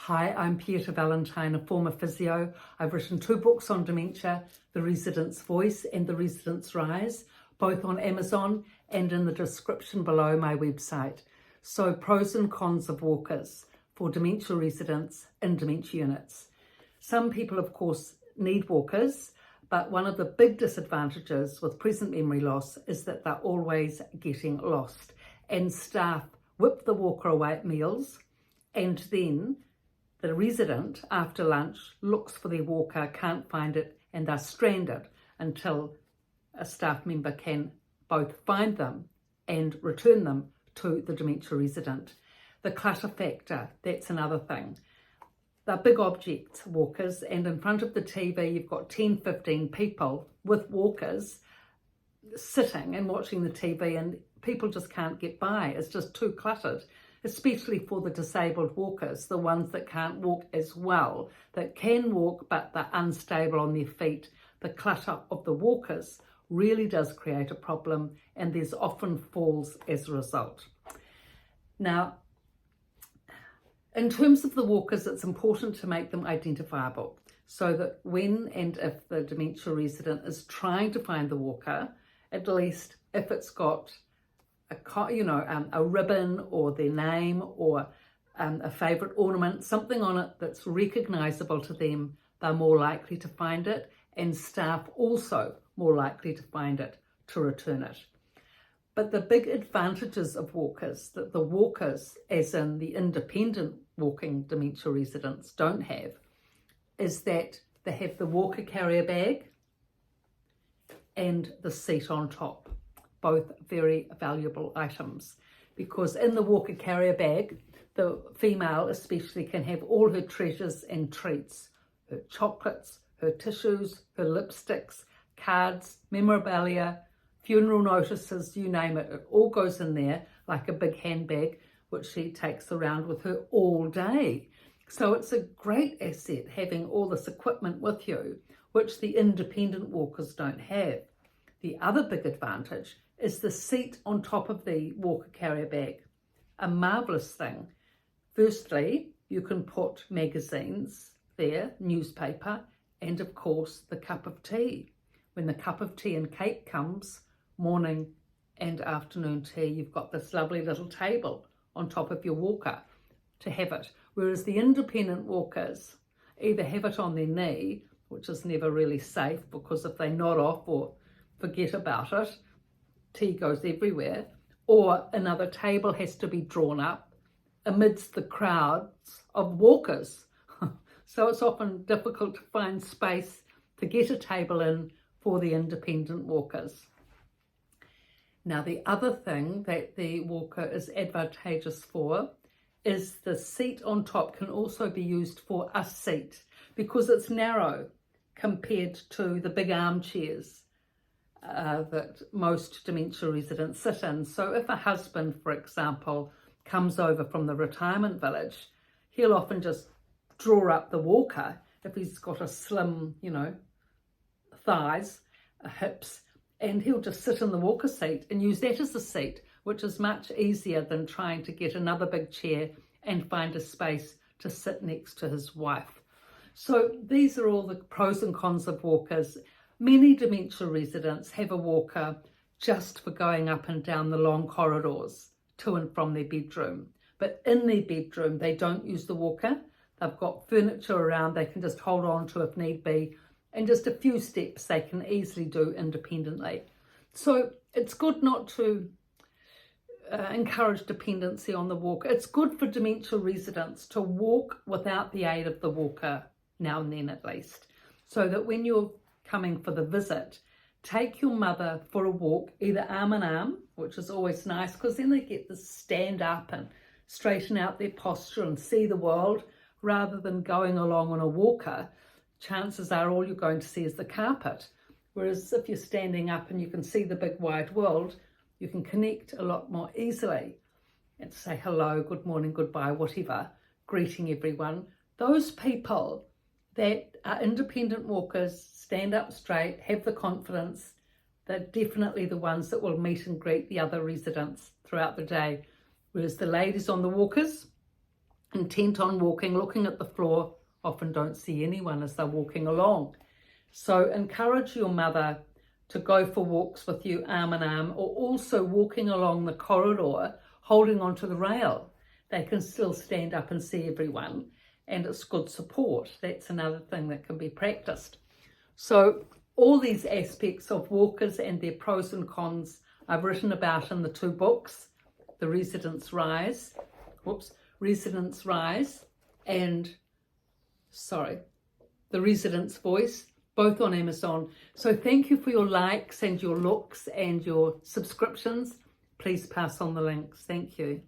Hi, I'm Pieta Valentine, a former physio. I've written 2 books on dementia, The Resident's Voice and The Resident's Rise, both on Amazon and in the description below my website. So pros and cons of walkers for dementia residents in dementia units. Some people, of course, need walkers, but one of the big disadvantages with present memory loss is that they're always getting lost, and staff whip the walker away at meals, and then the resident after lunch looks for their walker, can't find it, and they're stranded until a staff member can both find them and return them to the dementia resident. The clutter factor, that's another thing. They're big objects, walkers, and in front of the TV you've got 10, 15 people with walkers sitting and watching the TV, and people just can't get by. It's just too cluttered, especially for the disabled walkers, the ones that can't walk as well, that can walk but they're unstable on their feet. The clutter of the walkers really does create a problem, and there's often falls as a result. Now, in terms of the walkers, it's important to make them identifiable so that when and if the dementia resident is trying to find the walker, at least if it's got a ribbon or their name or a favourite ornament, something on it that's recognisable to them, they're more likely to find it, and staff also more likely to find it, to return it. But the big advantages of walkers that the walkers, as in the independent walking dementia residents, don't have is that they have the walker carrier bag and the seat on top. Both very valuable items, because in the walker carrier bag, the female especially can have all her treasures and treats, her chocolates, her tissues, her lipsticks, cards, memorabilia, funeral notices, you name it. It all goes in there like a big handbag, which she takes around with her all day. So it's a great asset having all this equipment with you, which the independent walkers don't have. The other big advantage is the seat on top of the walker carrier bag. A marvellous thing. Firstly, you can put magazines there, newspaper, and of course the cup of tea. When the cup of tea and cake comes, morning and afternoon tea, you've got this lovely little table on top of your walker to have it. Whereas the independent walkers either have it on their knee, which is never really safe because if they nod off or forget about it, tea goes everywhere, or another table has to be drawn up amidst the crowds of walkers. So it's often difficult to find space to get a table in for the independent walkers. Now, the other thing that the walker is advantageous for is the seat on top can also be used for a seat because it's narrow compared to the big armchairs that most dementia residents sit in. So if a husband, for example, comes over from the retirement village, he'll often just draw up the walker if he's got a slim, thighs, hips, and he'll just sit in the walker seat and use that as a seat, which is much easier than trying to get another big chair and find a space to sit next to his wife. So these are all the pros and cons of walkers. Many dementia residents have a walker just for going up and down the long corridors to and from their bedroom. But in their bedroom, they don't use the walker. They've got furniture around they can just hold on to if need be, and just a few steps they can easily do independently. So it's good not to encourage dependency on the walker. It's good for dementia residents to walk without the aid of the walker now and then at least, so that when you're coming for the visit, take your mother for a walk, either arm in arm, which is always nice because then they get to stand up and straighten out their posture and see the world, rather than going along on a walker. Chances are all you're going to see is the carpet. Whereas if you're standing up and you can see the big wide world, you can connect a lot more easily and say hello, good morning, goodbye, whatever, greeting everyone. Those people that are independent walkers, stand up straight, have the confidence, they're definitely the ones that will meet and greet the other residents throughout the day. Whereas the ladies on the walkers, intent on walking, looking at the floor, often don't see anyone as they're walking along. So encourage your mother to go for walks with you arm in arm, or also walking along the corridor holding onto the rail. They can still stand up and see everyone, and it's good support. That's another thing that can be practiced. So all these aspects of walkers and their pros and cons I've written about in the 2 books, The Residence Rise, and The Resident's Voice, both on Amazon. So thank you for your likes and your looks and your subscriptions. Please pass on the links. Thank you.